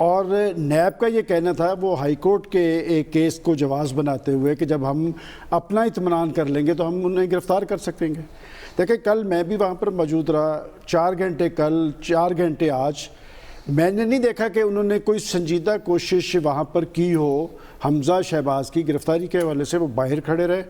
اور نیب کا یہ کہنا تھا وہ ہائی کورٹ کے ایک کیس کو جواز بناتے ہوئے کہ جب ہم اپنا اطمینان کر لیں گے تو ہم انہیں گرفتار کر سکیں گے. دیکھیں کل میں بھی وہاں پر موجود رہا, 4 گھنٹے کل 4 گھنٹے آج, میں نے نہیں دیکھا کہ انہوں نے کوئی سنجیدہ کوشش وہاں پر کی ہو حمزہ شہباز کی گرفتاری کے حوالے سے. وہ باہر کھڑے رہے,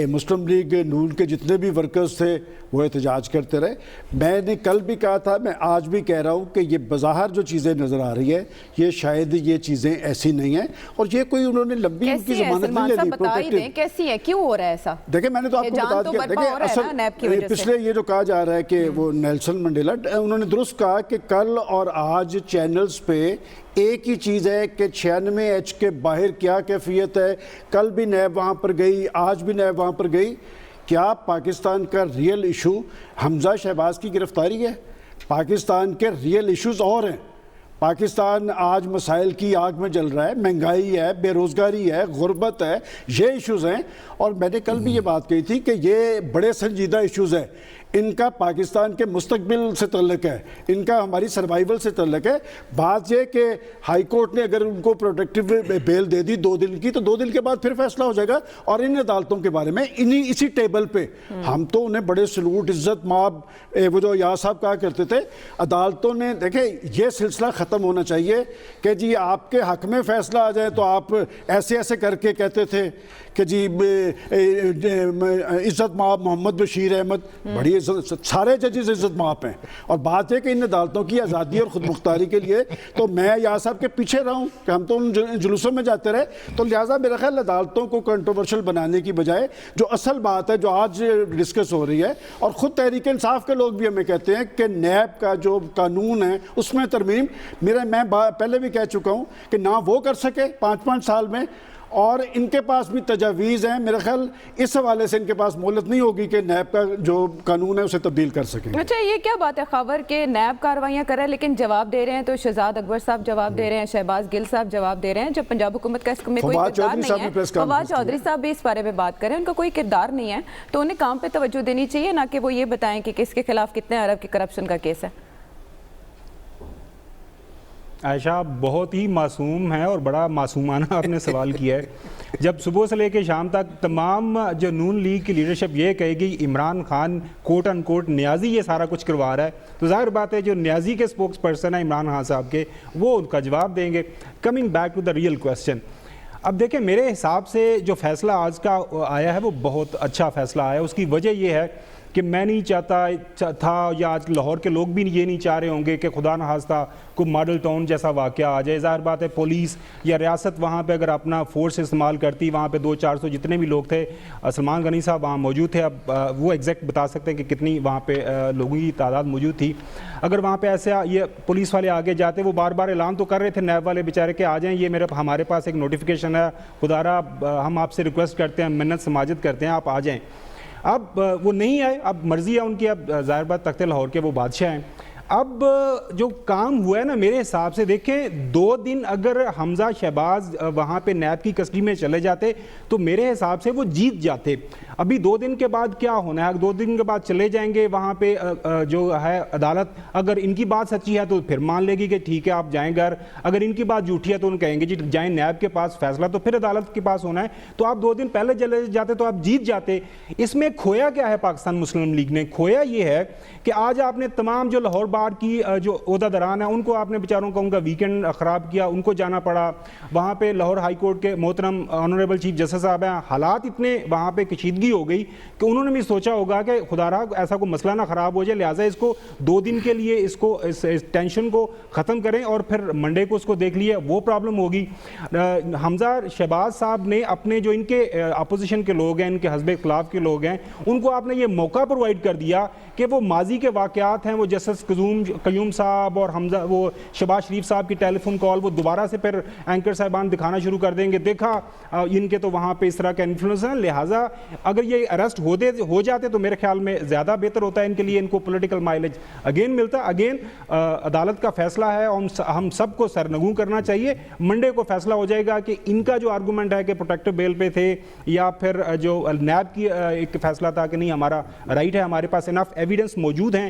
مسلم لیگ نون کے جتنے بھی ورکرز تھے وہ احتجاج کرتے رہے. میں نے کل بھی کہا تھا, میں آج بھی کہہ رہا ہوں کہ یہ بظاہر جو چیزیں نظر آ رہی ہے یہ شاید یہ چیزیں ایسی نہیں ہیں, اور یہ کوئی انہوں نے لمبی ان کی ضمانت نہیں لے لی. کیسی ہے, کیوں ہو رہا ہے ایسا؟ دیکھیں میں نے تو آپ کو بتا دیا, دیکھیں اصل پچھلے یہ جو کہا جا رہا ہے کہ وہ نیلسن منڈیلا, انہوں نے درست کہا کہ کل اور آج چینلز پہ ایک ہی چیز ہے کہ 96H کے باہر کیا کیفیت ہے. کل بھی نیب وہاں پر گئی, آج بھی نیب وہاں پر گئی. کیا پاکستان کا ریئل ایشو حمزہ شہباز کی گرفتاری ہے؟ پاکستان کے ریئل ایشوز اور ہیں. پاکستان آج مسائل کی آگ میں جل رہا ہے, مہنگائی ہے, بے روزگاری ہے, غربت ہے, یہ ایشوز ہیں. اور میں نے کل بھی یہ بات کہی تھی کہ یہ بڑے سنجیدہ ایشوز ہیں. ان کا پاکستان کے مستقبل سے تعلق ہے, ان کا ہماری سروائیول سے تعلق ہے. بات یہ کہ ہائی کورٹ نے اگر ان کو پروٹیکٹیو بیل دے دی 2 دن کی, تو 2 دن کے بعد پھر فیصلہ ہو جائے گا. اور ان عدالتوں کے بارے میں اسی ٹیبل پہ ہم تو انہیں بڑے سلوٹ, عزت ماب, وہ جو یا صاحب کہا کرتے تھے, عدالتوں نے دیکھیں یہ سلسلہ ختم ہونا چاہیے کہ جی آپ کے حق میں فیصلہ آ جائے تو آپ ایسے ایسے کر کے کہتے تھے کہ جی عزت ماب محمد بشیر احمد, بڑی سارے ججز عزت ماب ہیں. اور بات ہے کہ ان عدالتوں کی آزادی اور خود مختاری کے لیے تو میں یا صاحب کے پیچھے رہا ہوں کہ ہم تو ان جلوسوں میں جاتے رہے. تو لہٰذا میرا خیال عدالتوں کو کنٹروورشل بنانے کی بجائے جو اصل بات ہے جو آج ڈسکس ہو رہی ہے, اور خود تحریک انصاف کے لوگ بھی ہمیں کہتے ہیں کہ نیب کا جو قانون ہے اس میں ترمیم, میں پہلے بھی کہہ چکا ہوں کہ نہ وہ کر سکے 5 سال میں, اور ان کے پاس بھی تجاویز ہیں. میرا خیال اس حوالے سے ان کے پاس مہلت نہیں ہوگی کہ نیب کا جو قانون ہے اسے تبدیل کر سکیں. اچھا یہ کیا بات ہے خبر کہ نیب کارروائیاں کر رہا ہے لیکن جواب دے رہے ہیں تو شہزاد اکبر صاحب جواب دے رہے ہیں, شہباز گل صاحب جواب دے رہے ہیں, جب پنجاب حکومت کا اس میں کوئی کردار نہیں ہے. فواد چودھری صاحب بھی اس بارے میں بات کریں, ان کا کوئی کردار نہیں ہے تو انہیں کام پہ توجہ دینی چاہیے, نہ کہ وہ یہ بتائیں کہ کس کے خلاف کتنے ارب کے کرپشن کا کیس ہے. عائشہ بہت ہی معصوم ہے اور بڑا معصومانہ آپ نے سوال کیا ہے. جب صبح سے لے کے شام تک تمام جو نون لیگ کی لیڈرشپ یہ کہے گی عمران خان کوٹ ان کوٹ نیازی یہ سارا کچھ کروا رہا ہے, تو ظاہر بات ہے جو نیازی کے سپوکس پرسن ہیں عمران خان صاحب کے, وہ ان کا جواب دیں گے. Coming back to the real question, اب دیکھیں میرے حساب سے جو فیصلہ آج کا آیا ہے وہ بہت اچھا فیصلہ آیا ہے. اس کی وجہ یہ ہے کہ میں نہیں چاہتا تھا, یا آج لاہور کے لوگ بھی یہ نہیں چاہ رہے ہوں گے کہ خدا نخواستہ کوئی ماڈل ٹاؤن جیسا واقعہ آ جائے. ظاہر بات ہے پولیس یا ریاست وہاں پہ اگر اپنا فورس استعمال کرتی, وہاں پہ 200-400 جتنے بھی لوگ تھے, سلمان غنی صاحب وہاں موجود تھے, اب وہ ایگزیکٹ بتا سکتے ہیں کہ کتنی وہاں پہ لوگوں کی تعداد موجود تھی. اگر وہاں پہ ایسے یہ پولیس والے آگے جاتے, وہ بار بار اعلان تو کر رہے تھے نیب والے بیچارے کہ آ جائیں, یہ ہمارے پاس ایک نوٹیفیکیشن ہے, خدا را ہم آپ سے ریکویسٹ کرتے ہیں, منت سماجت کرتے ہیں, آپ آ جائیں. اب وہ نہیں آئے, اب مرضی ہے ان کی, اب ظاہر بات تخت لاہور کے وہ بادشاہ ہیں. اب جو کام ہوا ہے نا میرے حساب سے, دیکھیں 2 دن اگر حمزہ شہباز وہاں پہ نیب کی کسٹڈی میں چلے جاتے تو میرے حساب سے وہ جیت جاتے. ابھی 2 دن کے بعد کیا ہونا ہے, 2 دن کے بعد چلے جائیں گے وہاں پہ, جو ہے عدالت اگر ان کی بات سچی ہے تو پھر مان لے گی کہ ٹھیک ہے آپ جائیں گھر, اگر ان کی بات جھوٹی ہے تو ان کہیں گے جی جائیں نیب کے پاس, فیصلہ تو پھر عدالت کے پاس ہونا ہے. تو آپ 2 دن پہلے چلے جاتے تو آپ جیت جاتے. اس میں کھویا کیا ہے پاکستان مسلم لیگ نے؟ کھویا یہ ہے کہ آج آپ نے تمام جو لاہور بار کی جو عہدہ دران ہیں ان کو آپ نے بیچاروں کا ان کا ویکنڈ خراب کیا, ان کو جانا پڑا. وہاں پہ لاہور ہائی کورٹ کے محترم آنریبل چیف جسٹس صاحب ہیں, حالات اتنے وہاں پہ کشیدگی ہو گئی کہ انہوں نے بھی سوچا ہوگا کہ خدا را ایسا کوئی مسئلہ نہ خراب ہو جائے, لہٰذا اس کو 2 دن کے لیے اس ٹینشن کو ختم کریں اور پھر منڈے کو اس کو دیکھ لیے, وہ پرابلم ہوگی. حمزہ شہباز صاحب نے اپنے جو ان کے اپوزیشن کے لوگ ہیں, ان کے حزب اختلاف کے لوگ ہیں, ان کو آپ نے یہ موقع پرووائڈ کر دیا کہ وہ ماضی کے واقعات ہیں, وہ جسٹس قیوم صاحب اور حمزہ وہ شہباز شریف صاحب کی ٹیلی فون کال وہ دوبارہ سے پھر اینکر صاحبان دکھانا شروع کر دیں گے, دیکھا ان کے تو وہاں پہ اس طرح کا انفلوئنس ہے. لہٰذا اگر یہ اریسٹ ہو جاتے تو میرے خیال میں زیادہ بہتر ہوتا ہے ان کے لیے, ان کو پولیٹیکل مائلیج اگین ملتا. اگین عدالت کا فیصلہ ہے, ہم سب کو سرنگوں کرنا چاہیے. منڈے کو فیصلہ ہو جائے گا کہ ان کا جو آرگومنٹ ہے کہ پروٹیکٹیو بیل پہ تھے, یا پھر جو نیب کی ایک فیصلہ تھا کہ نہیں ہمارا رائٹ ہے, ہمارے پاس انف ایویڈنس موجود ہیں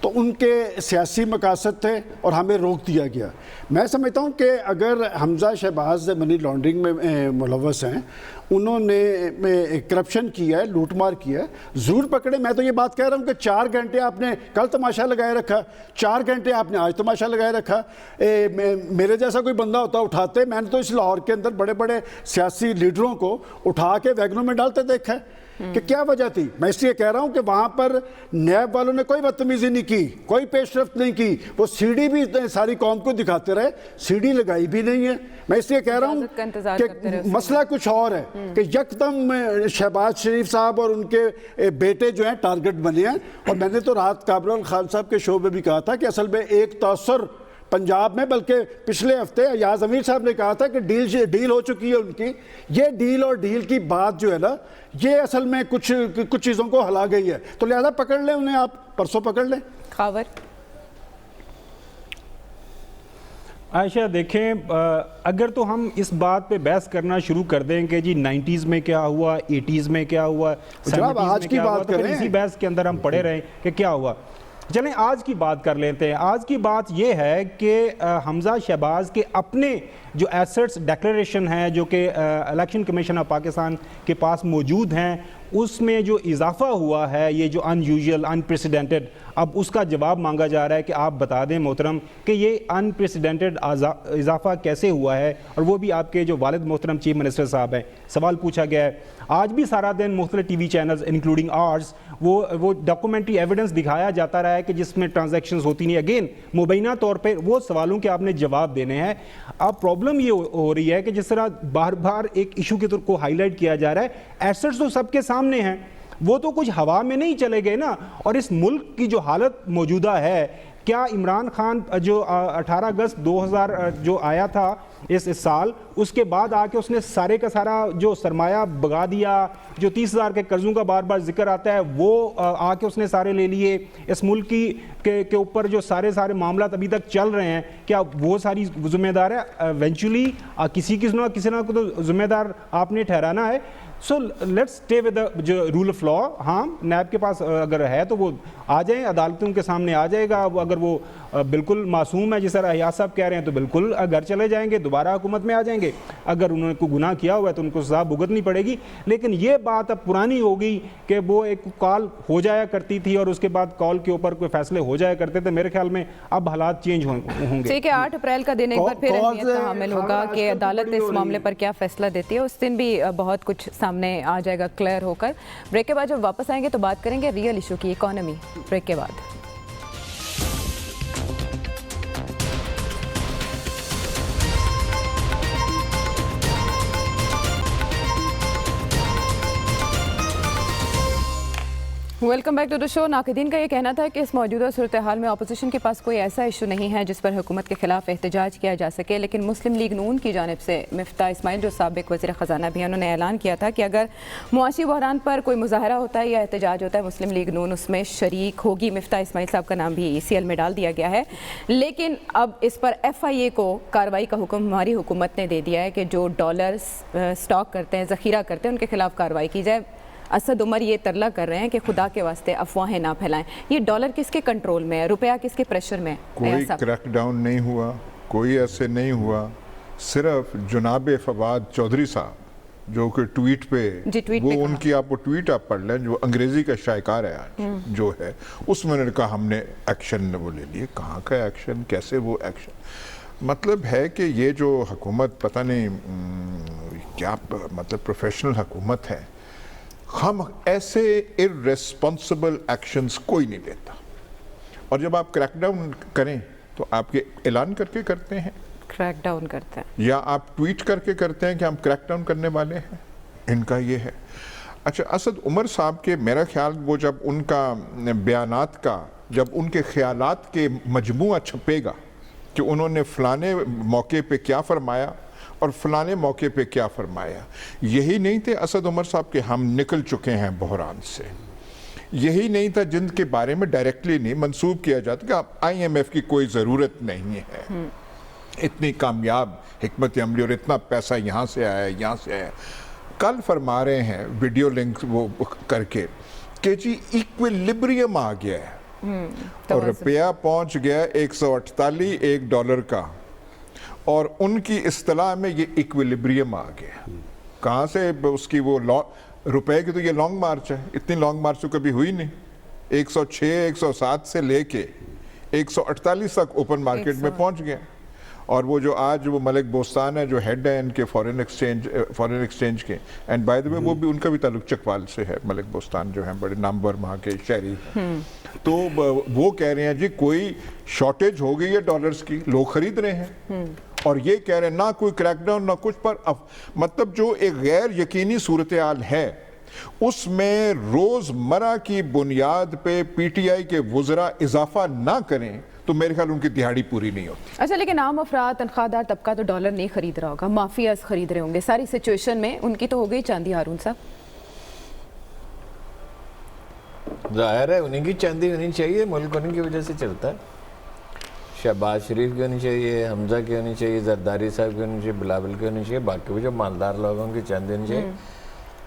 تو ان کے سیاسی مقاصد تھے اور ہمیں روک دیا گیا. میں سمجھتا ہوں کہ اگر حمزہ شہباز منی لانڈرنگ میں ملوث ہیں, انہوں نے کرپشن کیا ہے, لوٹ مار کیا ہے, ضرور پکڑے. میں تو یہ بات کہہ رہا ہوں کہ 4 گھنٹے آپ نے کل تماشا لگائے رکھا, 4 گھنٹے آپ نے آج تماشا لگائے رکھا. میرے جیسا کوئی بندہ ہوتا اٹھاتے. میں نے تو اس لاہور کے اندر بڑے بڑے سیاسی لیڈروں کو اٹھا کے ویگنوں میں ڈالتے دیکھا ہے کہ کیا وجہ تھی. میں اس لیے کہہ رہا ہوں کہ وہاں پر نیب والوں نے کوئی بدتمیزی نہیں کی, کوئی پیش رفت نہیں کی. وہ سی ڈی بھی ساری قوم کو دکھاتے رہے, سی ڈی لگائی بھی نہیں ہے. میں اس لیے کہہ رہا ہوں کہ مسئلہ کچھ اور ہے کہ یکدم شہباز شریف صاحب اور ان کے بیٹے جو ہیں ٹارگٹ بنے ہیں. اور میں نے تو رات کابل خان صاحب کے شو میں بھی کہا تھا کہ اصل میں ایک تاثر پنجاب میں, بلکہ پچھلے ہفتے ایاز امیر صاحب نے کہا تھا کہ ڈیل ہو چکی ہے ان کی. یہ ڈیل اور ڈیل کی بات جو ہے نا, یہ اصل میں کچھ چیزوں کو ہلا گئی ہے. تو لہذا پکڑ لیں انہیں, آپ پرسوں پکڑ لیں. خاور عائشہ دیکھیں, اگر تو ہم اس بات پہ بحث کرنا شروع کر دیں کہ جی 90s میں کیا ہوا, 80s میں کیا ہوا, 70s میں کیا ہوا, تو پھر اسی بحث کے اندر ہم پڑے رہیں کہ کیا ہوا. چلیں آج کی بات کر لیتے ہیں. آج کی بات یہ ہے کہ حمزہ شہباز کے اپنے جو ایسٹس ڈیکلیریشن ہیں جو کہ الیکشن کمیشن آف پاکستان کے پاس موجود ہیں, اس میں جو اضافہ ہوا ہے, یہ جو ان یوزول ان پریسیڈنٹڈ, اب اس کا جواب مانگا جا رہا ہے کہ آپ بتا دیں محترم کہ یہ ان پریسیڈنٹڈ اضافہ کیسے ہوا ہے, اور وہ بھی آپ کے جو والد محترم چیف منسٹر صاحب ہیں. سوال پوچھا گیا ہے. آج بھی سارا دن مختلف ٹی وی چینلز انکلوڈنگ آرز وہ ڈاکومنٹری ایویڈنس دکھایا جاتا رہا ہے کہ جس میں ٹرانزیکشنز ہوتی نہیں. اگین مبینہ طور پہ وہ سوالوں کے آپ نے جواب دینے ہیں. اب پرابلم یہ ہو رہی ہے کہ جس طرح بار بار ایک ایشو کے طور کو ہائی لائٹ کیا جا رہا ہے, ایسٹس تو سب کے سامنے ہیں, وہ تو کچھ ہوا میں نہیں چلے گئے نا. اور اس ملک کی جو حالت موجودہ ہے, کیا عمران خان جو 18 اگست 2000 جو آیا تھا اس سال, اس کے بعد آ کے اس نے سارے کا سارا جو سرمایہ بگا دیا, جو 30,000 کے قرضوں کا بار بار ذکر آتا ہے وہ آ کے اس نے سارے لے لیے. اس ملک کے اوپر جو سارے معاملات ابھی تک چل رہے ہیں, کیا وہ ساری ذمہ دار ہے؟ ایونچولی کسی نہ کو تو ذمہ دار آپ نے ٹھہرانا ہے. سو لیٹس اسٹے ود جو رول آف لا. ہاں نیب کے پاس اگر ہے تو وہ آ جائیں, عدالتوں کے سامنے آ جائے گا. اگر وہ بالکل معصوم ہے جس طرح ایاز صاحب کہہ رہے ہیں تو بالکل گھر چلے جائیں گے, دوبارہ حکومت میں آ جائیں گے. اگر انہوں نے کوئی گناہ کیا ہوا ہے تو ان کو سزا بھگتنی پڑے گی. لیکن یہ بات اب پرانی ہو گئی کہ وہ ایک کال ہو جایا کرتی تھی اور اس کے بعد کال کے اوپر کوئی فیصلے ہو جایا کرتے تھے. میرے خیال میں اب حالات چینج ہوں گے. ٹھیک ہے, 8 اپریل کا دن ایک بار پھر اہمیت کا حامل ہوگا کہ عدالت اس معاملے پر کیا فیصلہ دیتی ہے. اس دن بھی بہت کچھ سامنے آ جائے گا کلیئر ہو کر. بریک کے بعد جب واپس آئیں گے تو بات کریں گے ریئل ایشو کی, اکانومی. بریک کے بعد. ویلکم بیک ٹو دا شو. ناقدین کا یہ کہنا تھا کہ اس موجودہ صورتحال میں اپوزیشن کے پاس کوئی ایسا ایشو نہیں ہے جس پر حکومت کے خلاف احتجاج کیا جا سکے. لیکن مسلم لیگ نون کی جانب سے مفتاح اسماعیل جو سابق وزیر خزانہ بھی ہیں, انہوں نے اعلان کیا تھا کہ اگر معاشی بحران پر کوئی مظاہرہ ہوتا ہے یا احتجاج ہوتا ہے, مسلم لیگ نون اس میں شریک ہوگی. مفتاح اسماعیل صاحب کا نام بھی ECL میں ڈال دیا گیا ہے. لیکن اب اس پر FIA کو کارروائی کا حکم ہماری حکومت نے دے دیا ہے کہ جو ڈالرز اسٹاک کرتے ہیں, ذخیرہ کرتے ہیں, ان کے خلاف کارروائی کی جائے. اسد عمر یہ ترلا کر رہے ہیں کہ خدا کے واسطے افواہیں نہ پھیلائیں. یہ ڈالر کس کے کنٹرول میں ہے, روپیہ کس کے پریشر میں؟ کوئی کریک ڈاؤن نہیں ہوا, کوئی ایسے نہیں ہوا. صرف جناب فواد چودھری صاحب جو کہ ٹویٹ پہ وہ ان کی آپ وہ ٹویٹ آپ پڑھ لیں جو انگریزی کا شائقار ہے آج جو ہے, اس میں نے کہا ہم نے ایکشن وہ لے لیے. کہاں کا ایکشن, کیسے وہ ایکشن؟ مطلب ہے کہ یہ جو حکومت پتہ نہیں کیا مطلب پروفیشنل حکومت ہے, ہم ایسے ارریسپانسبل ایکشنز کوئی نہیں لیتا. اور جب آپ کریک ڈاؤن کریں تو آپ کے اعلان کر کے کرتے ہیں, کریک ڈاؤن کرتے ہیں, یا آپ ٹویٹ کر کے کرتے ہیں کہ ہم کریک ڈاؤن کرنے والے ہیں. ان کا یہ ہے. اچھا, اسد عمر صاحب کے میرا خیال وہ جب ان کا بیانات کا, جب ان کے خیالات کے مجموعہ چھپے گا کہ انہوں نے فلانے موقع پہ کیا فرمایا اور فلانے موقع پہ کیا فرمایا, یہی نہیں تھے اسد عمر صاحب کہ ہم نکل چکے ہیں بحران سے. یہی نہیں تھا جن کے بارے میں ڈائریکٹلی نہیں منسوب کیا جاتا کہ IMF کی کوئی ضرورت نہیں ہے, اتنی کامیاب حکمت عملی اور اتنا پیسہ یہاں سے آیا یہاں سے آیا. کل فرما رہے ہیں ویڈیو لنک وہ کر کے کہ جی ایکویلبریم آ گیا ہے. اور روپیہ پہنچ گیا 148 ایک ڈالر کا، اور ان کی اصطلاح میں یہ ایکویلیبریم آ گیا. کہاں سے اس کی وہ روپے کی تو یہ لانگ مارچ ہے، اتنی لانگ مارچ تو کبھی ہوئی نہیں. 106 107 سے لے کے 148 تک اوپن مارکیٹ میں پہنچ گیا. اور وہ جو آج وہ ملک بوستان ہے جو ہیڈ ہیں ان کے فورن ایکسچینج کے، اینڈ بائی دی وے وہ بھی ان کا بھی تعلق چکوال سے ہے. ملک بوستان جو ہیں بڑے نامور وہاں کے شہری ہیں. تو وہ کہہ رہے ہیں جی کوئی شارٹیج ہو گئی ہے ڈالرز کی، لوگ خرید رہے ہیں. اور یہ کہہ رہے ہیں نہ کوئی کریک ڈاؤن نہ کچھ، پر مطلب جو ایک غیر یقینی صورتحال ہے اس میں روزمرہ کی بنیاد پہ پی ٹی آئی کے وزراء اضافہ نہ کریں تو میرے خیال ان کی دہاڑی پوری نہیں ہوتی. اچھا، لیکن عام افراد، تنخواہ دار طبقہ تو ڈالر نہیں خرید رہا ہوگا، مافیاز خرید رہے ہوں گے. ساری سچویشن میں ان کی تو ہو گئی چاندی. ہارون صاحب، ظاہر ہے انہیں کی چاندی ہونی چاہیے، ملک انہیں کی وجہ سے چلتا ہے. شہباز شریف کی ہونی چاہیے، حمزہ کی ہونی چاہیے، زرداری صاحب کی ہونی چاہیے، بلاول کی ہونی چاہیے، باقی بھی جو مالدار لوگوں کی چاندی ہونی چاہیے.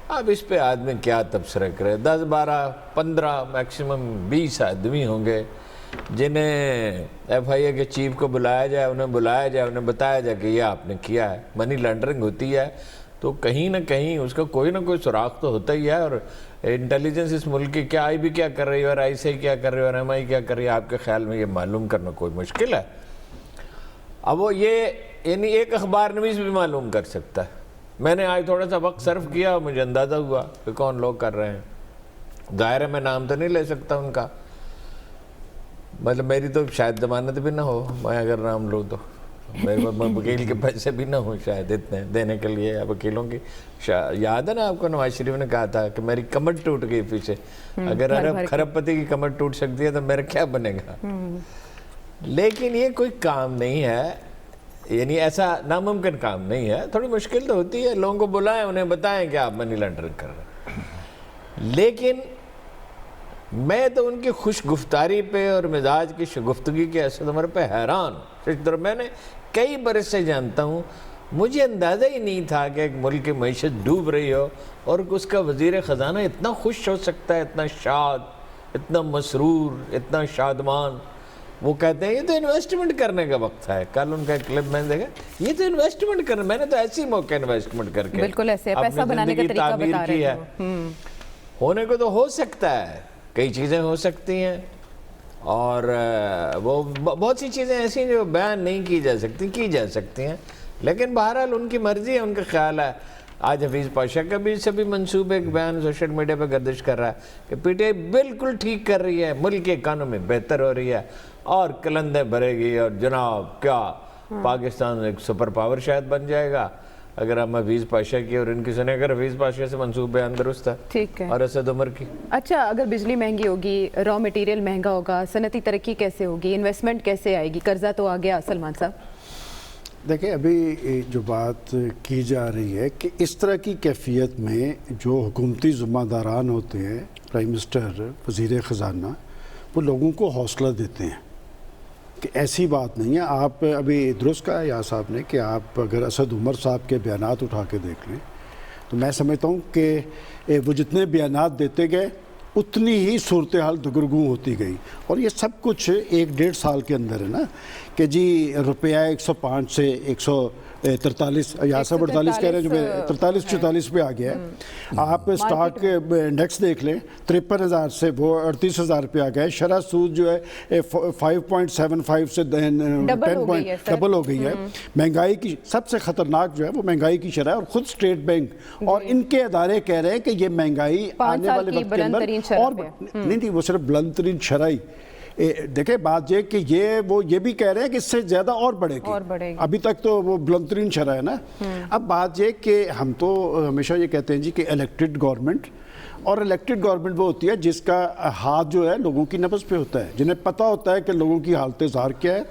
اب اس پہ آدمی کیا تبصرہ کرے؟ 10 12 15 میکسیمم 20 آدمی ہوں گے جنہیں ایف آئی اے کے چیف کو بلایا جائے، انہیں بتایا جائے کہ یہ آپ نے کیا ہے. منی لانڈرنگ ہوتی ہے تو کہیں نہ کہیں اس کا کوئی نہ کوئی سراغ تو ہوتا ہی ہے. اور انٹیلیجنس اس ملک کی کیا آئی بھی کیا کر رہی ہے اور آئی سی کیا کر رہی ہے اور ایم آئی کیا کر رہی ہے، آپ کے خیال میں یہ معلوم کرنا کوئی مشکل ہے؟ اب وہ یہ یعنی ایک اخبار نویس بھی معلوم کر سکتا ہے. میں نے آج تھوڑا سا وقت صرف کیا اور مجھے اندازہ ہوا کہ کون لوگ کر رہے ہیں. ظاہر ہے میں نام تو نہیں لے سکتا ان کا، مطلب میری تو شاید ضمانت بھی نہ ہو، میں اگر نام لوں تو میرے پاس وکیل کے پیسے بھی نہ ہوں شاید اتنے دینے کے لیے. وکیلوں کی یاد ہے نا آپ کو نواز شریف نے کہا تھا کہ میری کمر ٹوٹ گئی پیچھے، اگر ارب کھرب پتی کی کمر ٹوٹ سکتی ہے تو میرا کیا بنے گا. لیکن یہ کوئی کام نہیں ہے، یعنی ایسا ناممکن کام نہیں ہے. تھوڑی مشکل تو ہوتی ہے، لوگوں کو بلائیں، انہیں بتائیں کہ آپ منی لانڈرنگ کر رہے ہیں. لیکن میں تو ان کی خوش گفتاری پہ اور مزاج کی شگفتگی کے اثر عمر پہ حیران ہوں. میں نے کئی برس سے جانتا ہوں، مجھے اندازہ ہی نہیں تھا کہ ایک ملک کی معیشت ڈوب رہی ہو اور اس کا وزیر خزانہ اتنا خوش ہو سکتا ہے، اتنا شاد، اتنا مسرور، اتنا شادمان. وہ کہتے ہیں یہ تو انویسٹمنٹ کرنے کا وقت ہے. کل ان کا ایک کلپ میں نے دیکھا، یہ تو انویسٹمنٹ کرنا، میں نے تو ایسی موقع انویسٹمنٹ کر کے بالکل ایسے پیسہ بنانے کا طریقہ بتا رہے ہیں. ہونے کو تو ہو سکتا ہے، کئی چیزیں ہو سکتی ہیں، اور وہ بہت سی چیزیں ایسی جو بیان نہیں کی جا سکتی ہیں. لیکن بہرحال ان کی مرضی ہے، ان کا خیال ہے. آج حفیظ پاشا کا بھی سبھی منصوبے ایک بیان سوشل میڈیا پہ گردش کر رہا ہے کہ پی ٹی آئی بالکل ٹھیک کر رہی ہے، ملک کی اکانومی بہتر ہو رہی ہے اور کلندیں بھرے گی، اور جناب کیا پاکستان ایک سپر پاور شاید بن جائے گا اگر ہم حفیظ پاشا کی اور ان کی سنیں. اگر حفیظ پاشا سے منصوب بیان درست ہے، ٹھیک ہے، اور اسد عمر کی. اچھا، اگر بجلی مہنگی ہوگی، را مٹیریل مہنگا ہوگا، صنعتی ترقی کیسے ہوگی، انویسٹمنٹ کیسے آئے گی، قرضہ تو آ گیا. سلمان صاحب دیکھیں، ابھی جو بات کی جا رہی ہے کہ اس طرح کی کیفیت میں جو حکومتی ذمہ داران ہوتے ہیں، پرائم منسٹر، وزیر خزانہ، وہ لوگوں کو حوصلہ دیتے ہیں کہ ایسی بات نہیں ہے. آپ ابھی درست کہا یا صاحب نے کہ آپ اگر اسد عمر صاحب کے بیانات اٹھا کے دیکھ لیں تو میں سمجھتا ہوں کہ وہ جتنے بیانات دیتے گئے اتنی ہی صورتحال دگرگوں ہوتی گئی. اور یہ سب کچھ 1-1.5 سال کے اندر ہے نا کہ جی روپیہ 105 سے 143 یا 48 کہہ رہے ہیں، جو 43-44 پہ آ گیا ہے. آپ سٹاک انڈیکس دیکھ لیں، 53,000 سے وہ 38,000 پہ آ گیا. شرح سود جو ہے 5.75 سے 10 ڈبل ہو گئی ہے. مہنگائی کی سب سے خطرناک جو ہے وہ مہنگائی کی شرح ہے، اور خود اسٹیٹ بینک اور ان کے ادارے کہہ رہے ہیں کہ یہ مہنگائی آنے والے وقت کے اندر اور نہیں، وہ صرف بلند ترین شرح ہی. دیکھیں بات یہ کہ یہ بھی کہہ رہے ہیں کہ اس سے زیادہ اور بڑھے گی. ابھی تک تو وہ بلند ترین شرح ہے نا. اب بات یہ کہ ہم تو ہمیشہ یہ کہتے ہیں جی کہ الیکٹڈ گورنمنٹ، اور الیکٹڈ گورنمنٹ وہ ہوتی ہے جس کا ہاتھ جو ہے لوگوں کی نبض پہ ہوتا ہے، جنہیں پتہ ہوتا ہے کہ لوگوں کی حالت ظاہر کیا ہے.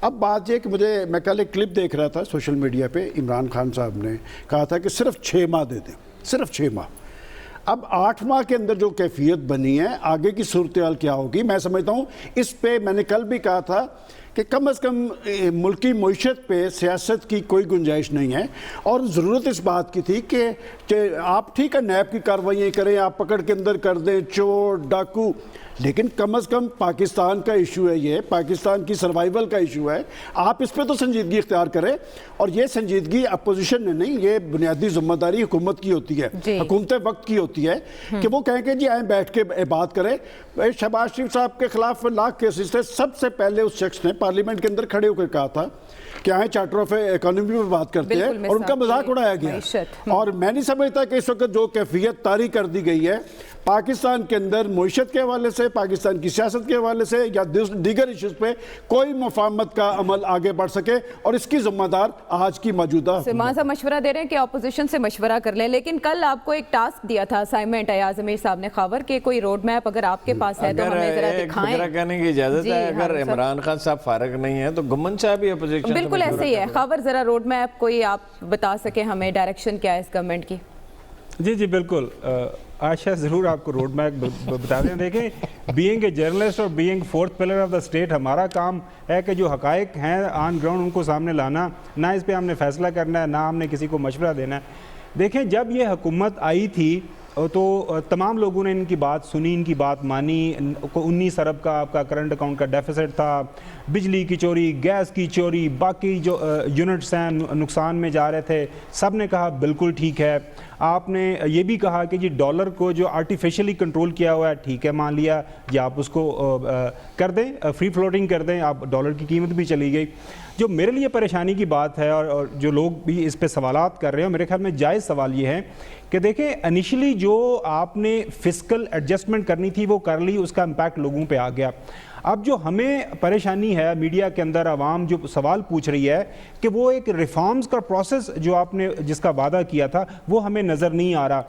اب بات یہ کہ میں کل ایک کلپ دیکھ رہا تھا سوشل میڈیا پہ، عمران خان صاحب نے کہا تھا کہ صرف 6 ماہ دے دیں، صرف 6 ماہ. اب 8 ماہ کے اندر جو کیفیت بنی ہے، آگے کی صورتحال کیا ہوگی؟ میں سمجھتا ہوں اس پہ میں نے کل بھی کہا تھا کہ کم از کم ملکی معیشت پہ سیاست کی کوئی گنجائش نہیں ہے. اور ضرورت اس بات کی تھی کہ آپ ٹھیک ہے نیب کی کارروائیاں کریں، آپ پکڑ کے اندر کر دیں چور ڈاکو، لیکن کم از کم پاکستان کا ایشو ہے، یہ پاکستان کی سروائیول کا ایشو ہے، آپ اس پہ تو سنجیدگی اختیار کریں. اور یہ سنجیدگی اپوزیشن نے نہیں، یہ بنیادی ذمہ داری حکومت کی ہوتی ہے، حکومت وقت کی ہوتی ہے کہ وہ کہیں کہ جی آئیں بیٹھ کے بات کریں. شہباز شریف صاحب کے خلاف لاکھ کیسز تھے، سب سے پہلے اس شخص نے پارلیمنٹ کے اندر کھڑے ہو کے کہا تھا کہ آئیں چارٹر آف اکانومی پہ بات کرتے ہیں، اور ان کا مذاق اڑایا گیا. اور میں نہیں سمجھتا کہ اس وقت جو کیفیت طاری کر دی گئی ہے پاکستان کے اندر معیشت کے حوالے سے، پاکستان کی سیاست کے حوالے سے یا دیگر ایشوز پہ کوئی مفاہمت کا عمل آگے بڑھ سکے، اور اس کی ذمہ دار آج کی موجودہ سلمان صاحب مشورہ دے رہے ہیں کہ اپوزیشن سے مشورہ کر لیں، لیکن کل آپ کو ایک ٹاسک دیا تھا اسائنمنٹ ایاز امیر صاحب نے خاور کہ کوئی روڈ میپ اگر آپ کے پاس ہے تو ہمیں ذرا دکھائیں. میرا کہنے کی اجازت ہے، اگر عمران خان صاحب فارغ نہیں ہیں تو گمن صاحب بھی اپوزیشن. بالکل ایسے ہی ہے خاور، ذرا روڈ میپ کوئی آپ بتا سکیں ہمیں، ڈائریکشن کیا ہے اس گورنمنٹ کی؟ جی بالکل عائشہ ضرور آپ کو روڈ میپ بتا دیں. دیکھیں بینگ اے جرنلسٹ اور being fourth pillar of the state, ہمارا کام ہے کہ جو حقائق ہیں آن گراؤنڈ ان کو سامنے لانا، نہ اس پہ ہم نے فیصلہ کرنا ہے، نہ ہم نے کسی کو مشورہ دینا ہے. دیکھیں جب یہ حکومت آئی تھی تو تمام لوگوں نے ان کی بات سنی، ان کی بات مانی. 19 ارب کا آپ کا کرنٹ اکاؤنٹ کا ڈیفیسٹ تھا، بجلی کی چوری، گیس کی چوری، باقی جو یونٹس ہیں نقصان میں جا رہے تھے، سب نے کہا بالکل ٹھیک ہے. آپ نے یہ بھی کہا کہ جی ڈالر کو جو آرٹیفیشلی کنٹرول کیا ہوا ہے ٹھیک ہے مان لیا، یا آپ اس کو کر دیں فری فلوٹنگ کر دیں، آپ ڈالر کی قیمت بھی چلی گئی. جو میرے لیے پریشانی کی بات ہے اور جو لوگ بھی اس پہ سوالات کر رہے ہیں، میرے خیال میں جائز سوال یہ ہے کہ دیکھیں انیشلی جو آپ نے فسکل ایڈجسٹمنٹ کرنی تھی وہ کر لی، اس کا امپیکٹ لوگوں پہ آ گیا. اب جو ہمیں پریشانی ہے میڈیا کے اندر، عوام جو سوال پوچھ رہی ہے کہ وہ ایک ریفارمز کا پروسیس جو آپ نے جس کا وعدہ کیا تھا وہ ہمیں نظر نہیں آ رہا.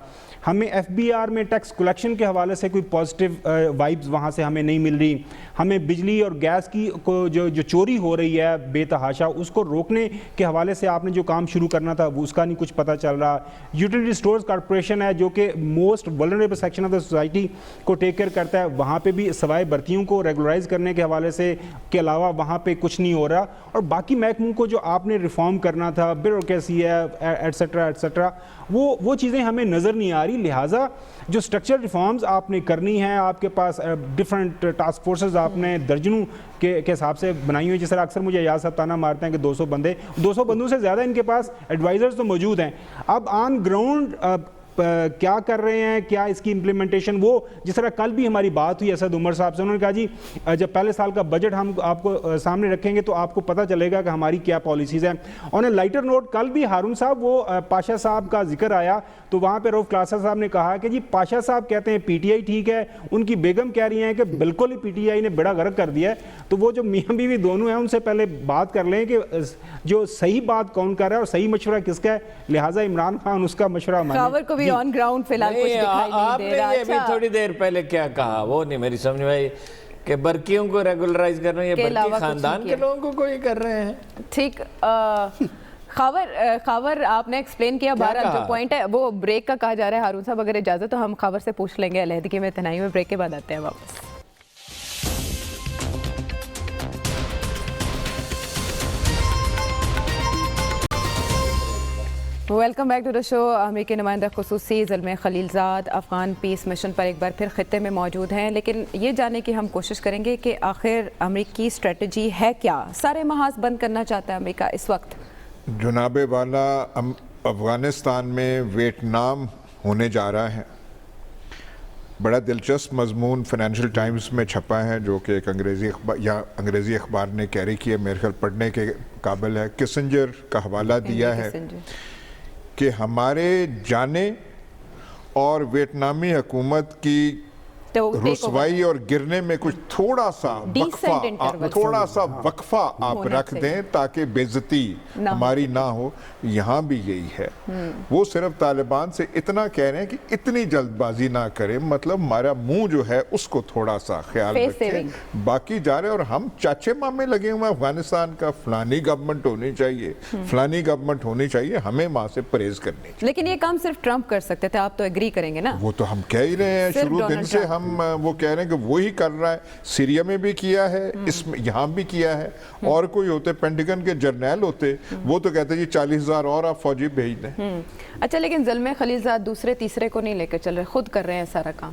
ہمیں ایف بی آر میں ٹیکس کلیکشن کے حوالے سے کوئی پازیٹیو وائبز وہاں سے ہمیں نہیں مل رہی. ہمیں بجلی اور گیس کی کو جو چوری ہو رہی ہے بے تحاشا، اس کو روکنے کے حوالے سے آپ نے جو کام شروع کرنا تھا وہ اس کا نہیں کچھ پتہ چل رہا. یوٹیلیٹی اسٹورز کارپوریشن ہے جو کہ most vulnerable section of the society کو ٹیک کیئر کرتا ہے، وہاں پہ بھی سوائے بھرتیوں کو ریگولرائز کرنے کے حوالے سے کے علاوہ وہاں پہ کچھ نہیں ہو رہا. اور باقی محکموں کو جو آپ نے ریفارم کرنا تھا، بیوروکریسی ہے ایٹسیٹرا ایٹسیٹرا، وہ چیزیں ہمیں نظر نہیں آ رہی. لہٰذا جو سٹرکچر ریفارمز آپ نے کرنی ہیں، آپ کے پاس ڈفرنٹ ٹاسک فورسز آپ نے درجنوں کے حساب سے بنائی ہوئی. جس طرح اکثر مجھے ایاز صاحب تانا مارتے ہیں کہ 200 بندوں سے زیادہ ان کے پاس ایڈوائزرز تو موجود ہیں. اب آن گراؤنڈ کیا کر رہے ہیں، کیا اس کی امپلیمنٹیشن، وہ جس طرح کل بھی ہماری بات ہوئی اسد عمر صاحب سے، انہوں نے کہا جی جب پہلے سال کا بجٹ ہم آپ کو سامنے رکھیں گے تو آپ کو پتہ چلے گا کہ ہماری کیا پالیسیز ہیں. آن اے لائٹر نوٹ کل بھی ہارون صاحب وہ پاشا صاحب کا ذکر آیا تو وہاں پہ روف کلاسر صاحب نے کہا کہ جی پاشا صاحب کہتے ہیں پی ٹی آئی ٹھیک ہے، ان کی بیگم کہہ رہی ہیں کہ بالکل ہی پی ٹی آئی نے بیڑا غرق کر دیا ہے. تو وہ جو میاں بیوی دونوں ہیں ان سے پہلے بات کر لیں کہ جو صحیح بات کون کر رہا ہے اور صحیح مشورہ کس کا ہے. لہٰذا عمران خان اس کا مشورہ مانے. خاور کو بھی آن گراؤنڈ فی الحال کچھ دکھائی نہیں دے رہا. آپ نے یہ بھی تھوڑی دیر پہلے کیا کہا وہ نہیں میری سمجھ میں آئی کہ برقیوں کو ریگولرائز کر رہے ہیں، یہ برقی خاندان کے لوگوں کو کوئی کر رہے ہیں. ٹھیک خاور آپ نے ایکسپلین کیا. بہرحال جو پوائنٹ ہے وہ بریک کا کہا جا رہا ہے. ہارون صاحب اگر اجازت تو ہم خاور سے پوچھ لیں گے علیحدگی میں تنہائی میں. بریک کے بعد آتے ہیں واپس. ویلکم بیک ٹو دا شو. امریکی نمائندہ خصوصی زلمے خلیلزاد افغان پیس مشن پر ایک بار پھر خطے میں موجود ہیں، لیکن یہ جاننے کی ہم کوشش کریں گے کہ آخر امریکی اسٹریٹجی ہے کیا. سارے محاذ بند کرنا چاہتا ہے امریکہ اس وقت. جناب والا افغانستان میں ویتنام ہونے جا رہا ہے. بڑا دلچسپ مضمون فائنینشیل ٹائمز میں چھپا ہے جو کہ ایک انگریزی اخبار نے کیری کیا، میرے خیال پڑھنے کے قابل ہے. کسنجر کا حوالہ دیا ہے کہ ہمارے جانے اور ویتنامی حکومت کی رسوائی اور گرنے میں کچھ تھوڑا سا وقفہ آپ رکھ دیں تاکہ بے عزتی ہماری نہ ہو. یہاں بھی یہی ہے. وہ صرف طالبان سے اتنا کہہ رہے ہیں کہ اتنی جلد بازی نہ کرے، مطلب ہمارا منہ جو ہے اس کو تھوڑا سا خیال رکھیں. باقی جا رہے اور ہم چاچے مامے لگے ہوئے افغانستان کا فلانی گورنمنٹ ہونی چاہیے، فلانی گورنمنٹ ہونی چاہیے، ہمیں وہاں سے پرہیز کرنی چاہیے. لیکن یہ کام صرف ٹرمپ کر سکتے تھے، آپ تو ایگری کریں گے نا؟ وہ تو ہم کہہ ہی رہے ہیں شروع دن سے. ہم وہ کہہ رہے ہیں کہ وہی کر رہا ہے. سیریا میں بھی کیا ہے، اس میں یہاں بھی کیا ہے. اور کوئی ہوتے پینٹیگن کے جرنیل ہوتے وہ تو کہتے ہیں جی 40,000 اور آپ فوجی بھیج دیں. اچھا لیکن زلمے خلیلزاد دوسرے تیسرے کو نہیں لے کر چل رہے، خود کر رہے ہیں سارا کام.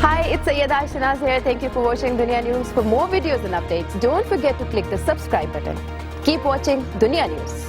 Hi, it's Sayyeda Shanaz here. Thank you for watching Dunya News. For more videos and updates, don't forget to click the subscribe button. Keep watching Dunya News.